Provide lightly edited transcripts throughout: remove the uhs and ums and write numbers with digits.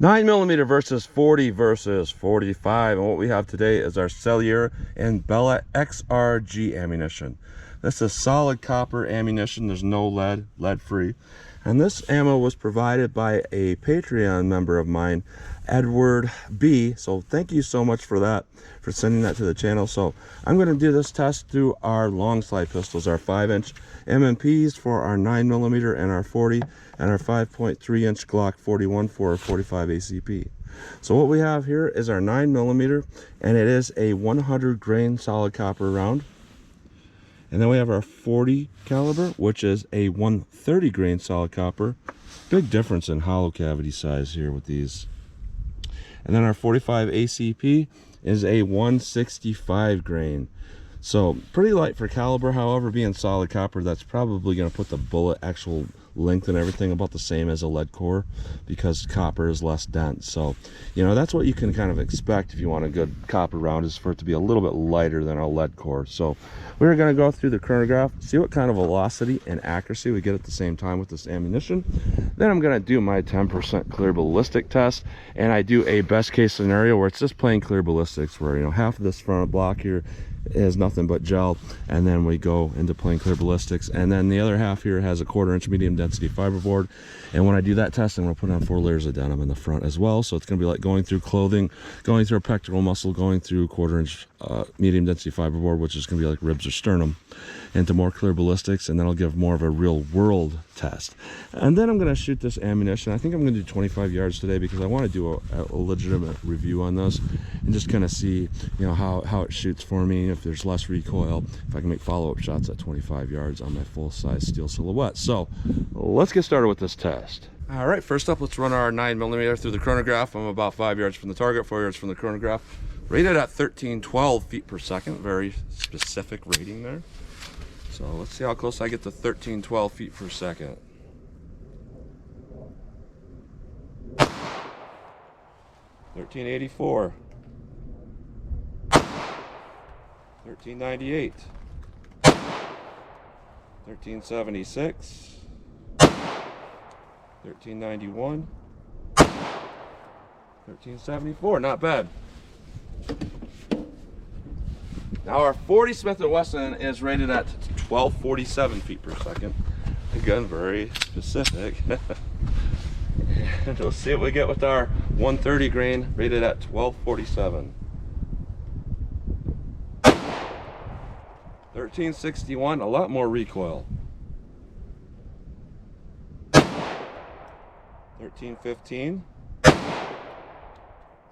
9mm versus 40 versus 45, and what we have today is our Sellier and Bellot XRG ammunition. This is solid copper ammunition. There's no lead free, and this ammo was provided by a Patreon member of mine, Edward B. So thank you so much for that, for sending that to the channel. So I'm going to do this test through our long slide pistols, our 5-inch MMPs for our 9mm and our 40, and our 5.3-inch Glock 41 for our 45 ACP. So what we have here is our 9mm, and it is a 100 grain solid copper round. And then we have our 40 caliber, which is a 130 grain solid copper. Big difference in hollow cavity size here with these. And then our 45 ACP is a 165 grain. So pretty light for caliber. However, being solid copper, that's probably going to put the bullet actual length and everything about the same as a lead core, because copper is less dense. So, you know, that's what you can kind of expect if you want a good copper round, is for it to be a little bit lighter than a lead core. So we're going to go through the chronograph, see what kind of velocity and accuracy we get at the same time with this ammunition. Then I'm going to do my 10% clear ballistic test, and I do a best case scenario where it's just plain clear ballistics, where, you know, half of this front block here is nothing but gel, and then we go into plain clear ballistics, and then the other half here has a 1/4-inch medium density fiberboard. And when I do that test, I'm going to put on 4 layers of denim in the front as well. So it's going to be like going through clothing, going through a pectoral muscle, going through 1/4-inch medium density fiberboard, which is going to be like ribs or sternum, into more clear ballistics, and then I'll give more of a real world test. And then I'm going to shoot this ammunition. I think I'm going to do 25 yards today, because I want to do a legitimate review on this and just kind of see, you know, how it shoots for me, if there's less recoil, if I can make follow-up shots at 25 yards on my full-size steel silhouette. So let's get started with this test. All right, first up, let's run our 9mm through the chronograph. I'm about 5 yards from the target, 4 yards from the chronograph, rated at 1312 feet per second. Very specific rating there. So let's see how close I get to 1312 feet per second. $13.84, $13.98, $13.76, $13.91, $13.74. Not bad. Now our 40 Smith & Wesson is rated at 1247 feet per second. Again, very specific. And we'll see what we get with our 130 grain, rated at 1247. 1361, a lot more recoil. 1315,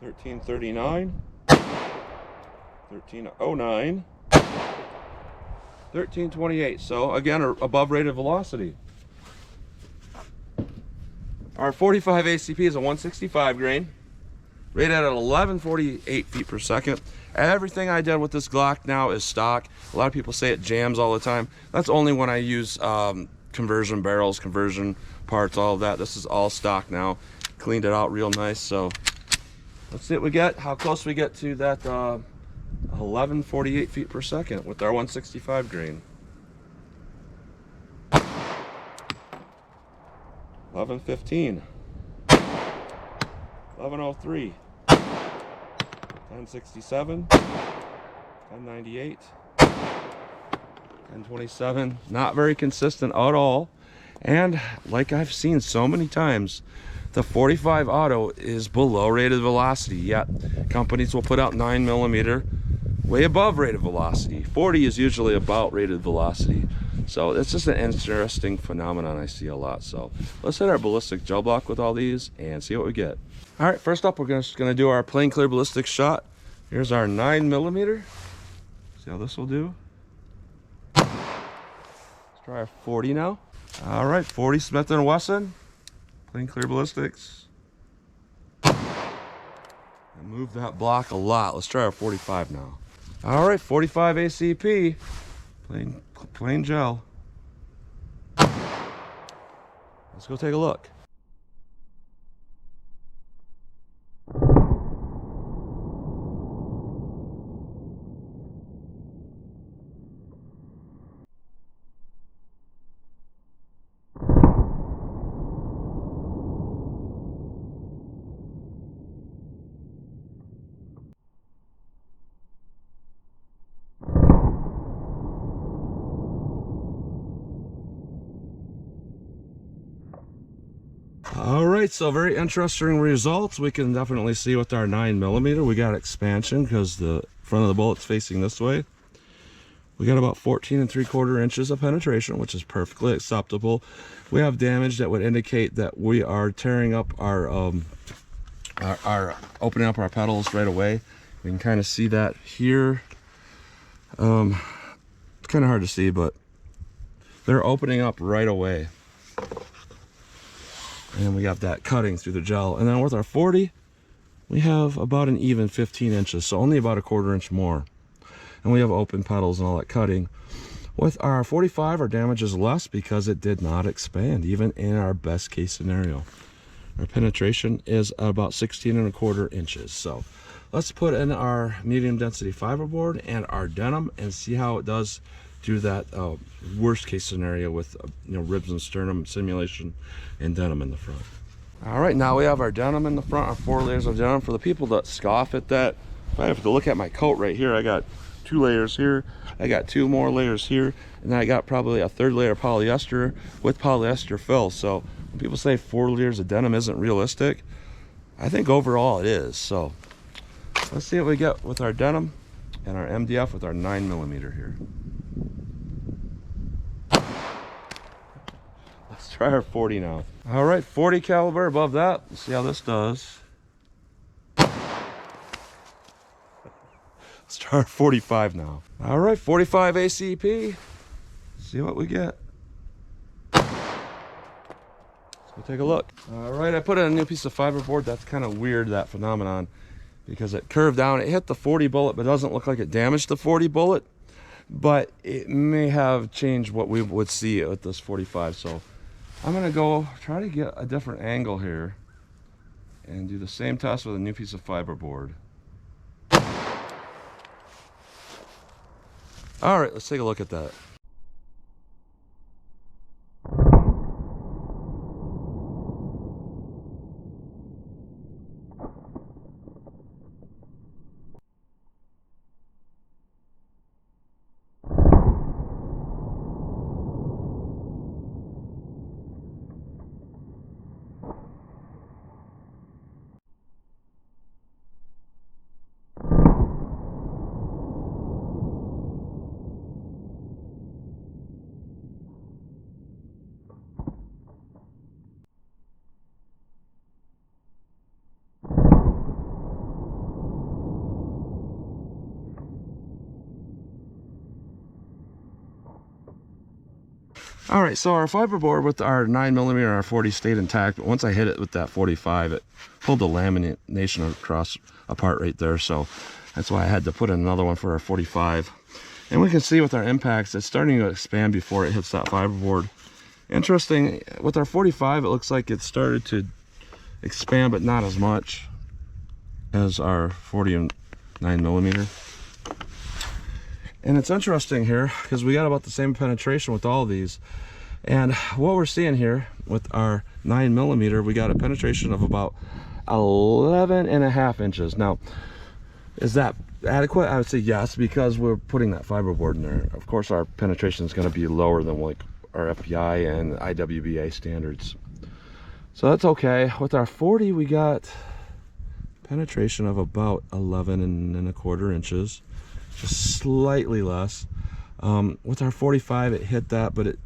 1339, 1309, 1328. So again, above rated velocity. Our 45 ACP is a 165 grain, rated at 1148 feet per second. Everything I did with this Glock now is stock. A lot of people say it jams all the time. That's only when I use conversion barrels, conversion parts, all of that. This is all stock now. Cleaned it out real nice. So let's see what we get, how close we get to that 1148 feet per second with our 165 grain. 1115, 1103, 1067, 1098, 1027. Not very consistent at all. And like I've seen so many times, the 45 auto is below rated velocity. Yet companies will put out 9mm way above rated velocity. 40 is usually about rated velocity. So it's just an interesting phenomenon I see a lot. So let's hit our ballistic gel block with all these and see what we get. All right, first up, we're just gonna do our plain clear ballistic shot. Here's our 9mm. See how this will do. Let's try our 40 now. All right, 40 Smith & Wesson, plain clear ballistics. I moved that block a lot. Let's try our 45 now. All right, 45 ACP, plain gel. Let's go take a look. All right, so very interesting results. We can definitely see with our 9mm, we got expansion because the front of the bullet's facing this way. We got about 14 3/4 inches of penetration, which is perfectly acceptable. We have damage that would indicate that we are tearing up our opening up our petals right away. We can kind of see that here. It's kind of hard to see, but they're opening up right away. And we got that cutting through the gel. And then with our 40, we have about an even 15 inches, so only about a 1/4 inch more. And we have open petals and all that cutting. With our 45, our damage is less because it did not expand, even in our best case scenario. Our penetration is about 16 1/4 inches. So let's put in our medium density fiberboard and our denim and see how it does do that worst case scenario with ribs and sternum simulation and denim in the front. All right, now we have our denim in the front, our 4 layers of denim. For the people that scoff at that, if I have to look at my coat right here, I got 2 layers here, I got 2 more layers here, and then I got probably a 3rd layer of polyester with polyester fill. So when people say 4 layers of denim isn't realistic, I think overall it is. So let's see what we get with our denim and our MDF with our 9mm here. Let's try our 40 now. All right, 40 caliber above that. Let's see how this does. Let's try our 45 now. All right, 45 ACP. See what we get. Let's go take a look. All right, I put in a new piece of fiberboard. That's kind of weird, that phenomenon, because it curved down. It hit the 40 bullet, but it doesn't look like it damaged the 40 bullet. But it may have changed what we would see with this 45. So I'm gonna go try to get a different angle here and do the same test with a new piece of fiberboard. All right, let's take a look at that. All right, so our fiberboard with our 9mm and our 40 stayed intact, but once I hit it with that 45, it pulled the lamination across apart right there. So that's why I had to put in another one for our 45. And we can see with our impacts, it's starting to expand before it hits that fiberboard. Interesting, with our 45, it looks like it started to expand, but not as much as our 40 and 9mm. And it's interesting here because we got about the same penetration with all of these. And what we're seeing here with our 9mm, we got a penetration of about 11.5 inches. Now, is that adequate? I would say yes, because we're putting that fiberboard in there. Of course, our penetration is going to be lower than like our FPI and IWBA standards. So that's okay. With our 40, we got penetration of about 11.25 inches. Just slightly less. With our 45, it hit that, but it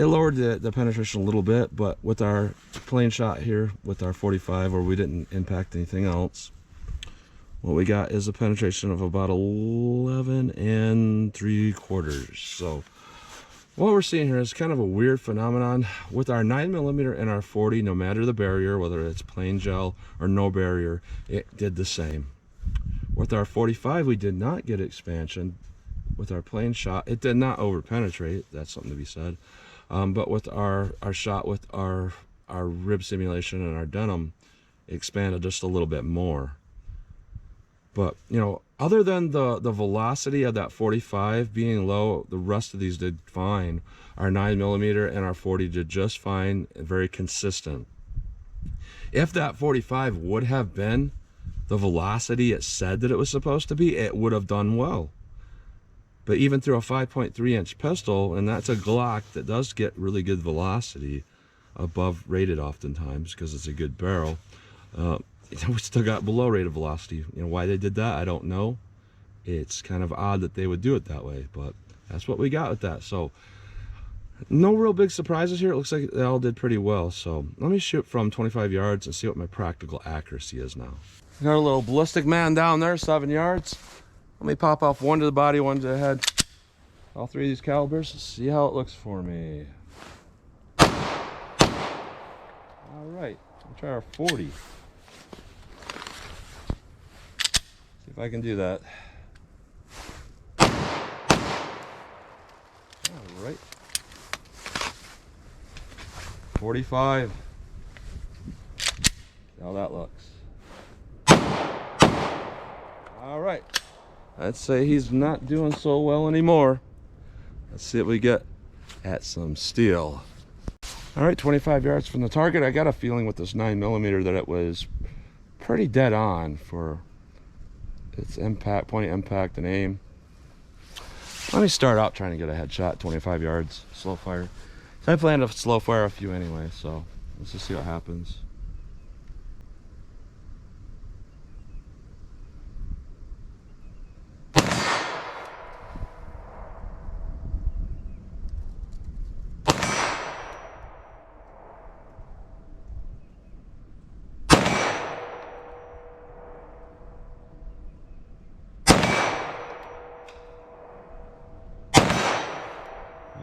lowered the penetration a little bit. But with our plain shot here with our 45, where we didn't impact anything else, what we got is a penetration of about 11.75. So what we're seeing here is kind of a weird phenomenon. With our 9mm and our 40, no matter the barrier, whether it's plain gel or no barrier, it did the same. With our 45, we did not get expansion. With our plain shot, it did not over penetrate. That's something to be said. But with our shot with our rib simulation and our denim, it expanded just a little bit more. But other than the velocity of that 45 being low, the rest of these did fine. Our 9mm and our 40 did just fine, very consistent. If that 45 would have been the velocity it said that it was supposed to be, it would have done well. But even through a 5.3 inch pistol, and that's a Glock that does get really good velocity, above rated oftentimes because it's a good barrel. We still got below rated velocity. You know why they did that? I don't know. It's kind of odd that they would do it that way, but that's what we got with that. So no real big surprises here. It looks like they all did pretty well. So let me shoot from 25 yards and see what my practical accuracy is now. Got a little ballistic man down there, 7 yards. Let me pop off one to the body, one to the head. All three of these calibers. See how it looks for me. All right, we'll try our 40. See if I can do that. All right. 45. See how that looks. All right. I'd say he's not doing so well anymore. Let's see what we get at some steel. All right, 25 yards from the target. I got a feeling with this 9mm that it was pretty dead on for its impact, point of impact and aim. Let me start out trying to get a headshot, 25 yards, slow fire. So I plan to slow fire a few anyway, so let's just see what happens.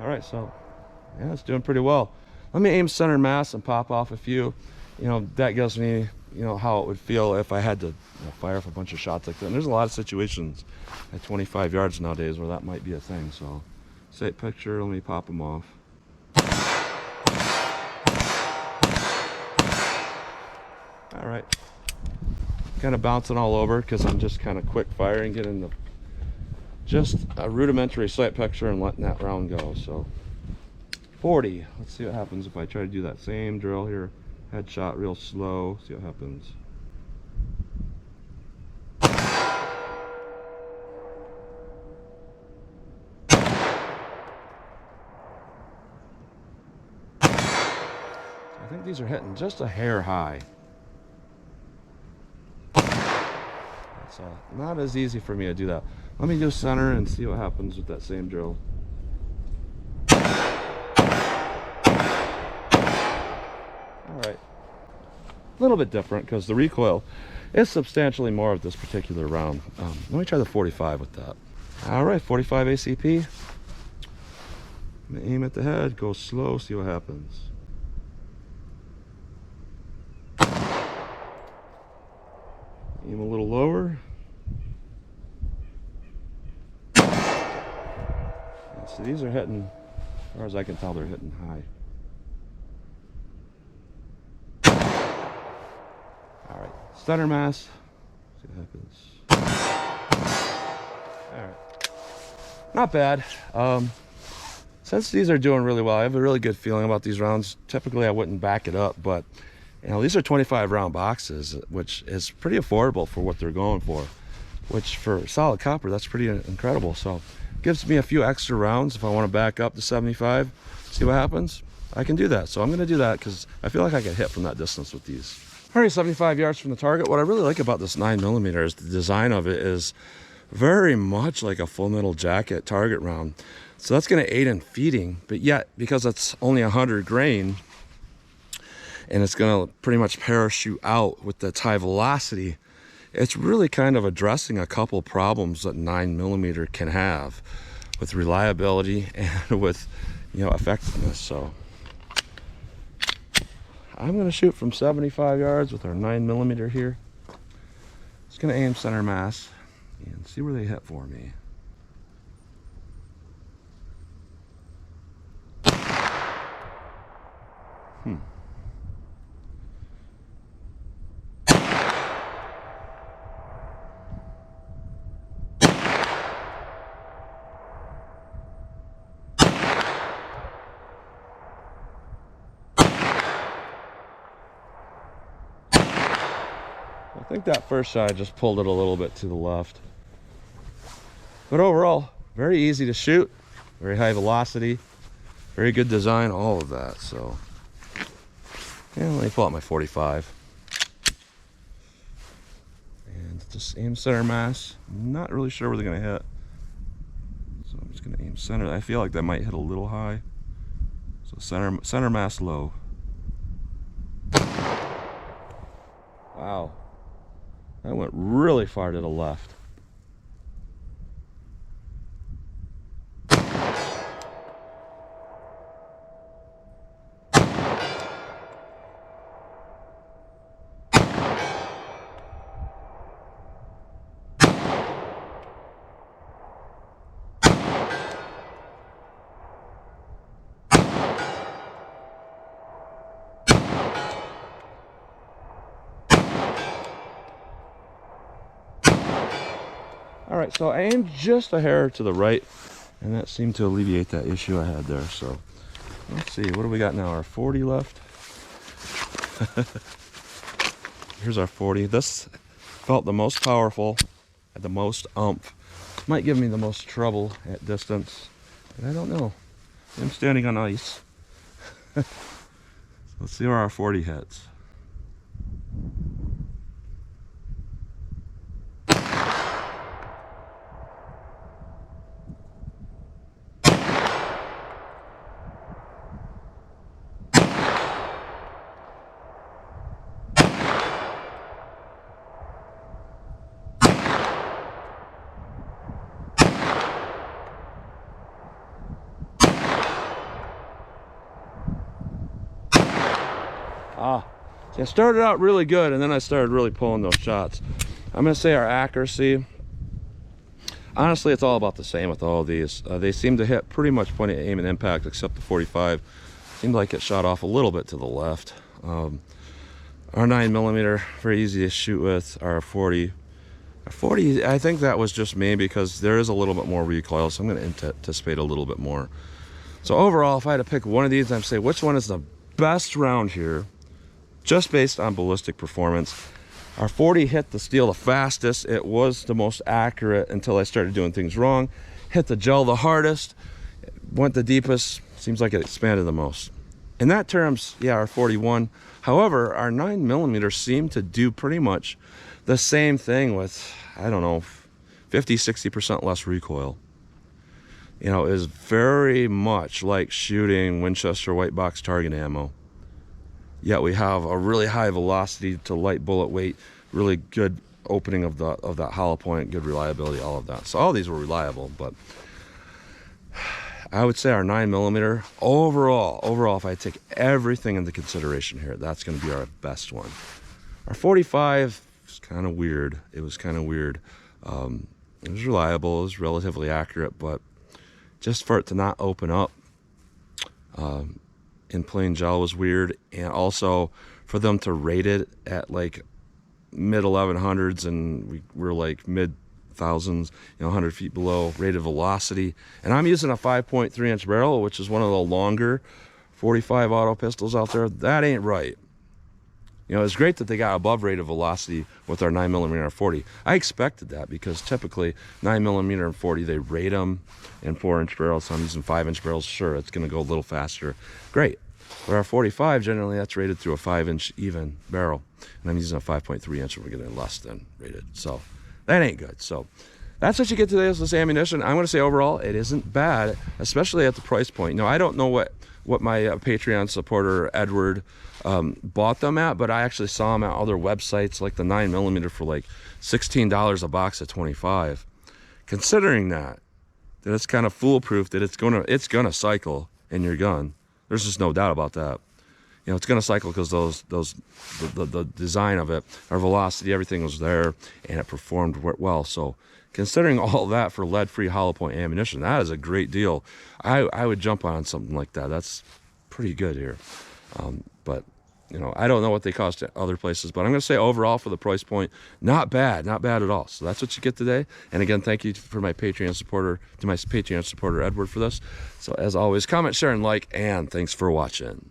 All right, so yeah, it's doing pretty well. Let me aim center mass and pop off a few. You know, that gives me, you know, how it would feel if I had to, you know, fire off a bunch of shots like that. And there's a lot of situations at 25 yards nowadays where that might be a thing. So, sight picture, let me pop them off. All right, kind of bouncing all over because I'm just kind of quick firing, getting the just a rudimentary sight picture and letting that round go. So 40. Let's see what happens if I try to do that same drill here. Headshot real slow. See what happens. I think these are hitting just a hair high. So not as easy for me to do that. Let me do center and see what happens with that same drill. All right, a little bit different because the recoil is substantially more of this particular round. Let me try the 45 with that. All right, 45 ACP. I'm gonna aim at the head, go slow, see what happens. Aim a little lower. So these are hitting, as far as I can tell, they're hitting high. All right, center mass. See what happens. All right, not bad. Since these are doing really well, I have a really good feeling about these rounds. Typically, I wouldn't back it up, but you know, these are 25 round boxes, which is pretty affordable for what they're going for. Which for solid copper, that's pretty incredible. So gives me a few extra rounds if I want to back up to 75, see what happens. I can do that. So I'm going to do that because I feel like I can hit from that distance with these. All right, 75 yards from the target. What I really like about this 9mm is the design of it is very much like a full metal jacket target round. So that's going to aid in feeding, but yet because it's only 100 grain and it's going to pretty much parachute out with the high velocity, it's really kind of addressing a couple problems that 9mm can have with reliability and with, you know, effectiveness. So I'm going to shoot from 75 yards with our 9mm here. Just going to aim center mass and see where they hit for me. I think that first shot I just pulled it a little bit to the left. But overall, very easy to shoot, very high velocity, very good design, all of that. So And let me pull out my 45. And just aim center mass. Not really sure where they're gonna hit. So I'm just gonna aim center. I feel like that might hit a little high. So center mass low. Wow. That went really far to the left. All right, so I aimed just a hair to the right, and that seemed to alleviate that issue I had there. So let's see, what do we got now? Our 40 left. Here's our 40. This felt the most powerful, at the most oomph. Might give me the most trouble at distance, but I don't know. I'm standing on ice. Let's see where our 40 hits. See, I started out really good, and then I started really pulling those shots. I'm gonna say our accuracy, honestly, it's all about the same with all of these. They seem to hit pretty much point of aim and impact, except the 45. Seemed like it shot off a little bit to the left. Our 9mm, very easy to shoot with. Our 40, I think that was just me because there is a little bit more recoil, so I'm gonna anticipate a little bit more. So overall, if I had to pick one of these, I'd say which one is the best round here, just based on ballistic performance. Our 40 hit the steel the fastest. It was the most accurate until I started doing things wrong. Hit the gel the hardest, went the deepest. Seems like it expanded the most. In that terms, yeah, our 41. However, our 9mm seemed to do pretty much the same thing with, I don't know, 50-60% less recoil. You know, it is very much like shooting Winchester white box target ammo. Yet we have a really high velocity to light bullet weight, really good opening of that hollow point, good reliability, all of that. So all these were reliable, but I would say our 9mm overall, if I take everything into consideration here, that's going to be our best one. Our 45 is kind of weird. It was kind of weird. It was reliable, it was relatively accurate, but just for it to not open up in plain gel was weird. And also for them to rate it at like mid 1100s, and we were like mid thousands, 100 feet below rated velocity. And I'm using a 5.3 inch barrel, which is one of the longer 45 auto pistols out there. That ain't right. It's great that they got above rated velocity with our 9mm and 40. I expected that because typically 9mm and 40, they rate them in 4-inch barrels. So I'm using 5-inch barrels. Sure, it's going to go a little faster. Great. But our 45, generally, that's rated through a 5-inch even barrel. And I'm using a 5.3 inch, and we're getting less than rated. So that ain't good. So that's what you get today with this ammunition. I'm going to say overall, it isn't bad, especially at the price point. I don't know what my Patreon supporter, Edward, bought them at, but I actually saw them at other websites, like the 9mm for like $16 a box at $25. Considering that it's kind of foolproof, that it's gonna cycle in your gun. There's just no doubt about that. It's gonna cycle because the design of it, our velocity, everything was there, and it performed well. So considering all that for lead-free hollow point ammunition, that is a great deal. I would jump on something like that. That's pretty good here. But I don't know what they cost at other places, but I'm going to say overall for the price point, not bad at all. So that's what you get today. And again, thank you to my Patreon supporter, Edward, for this. So as always, comment, share, and like, and thanks for watching.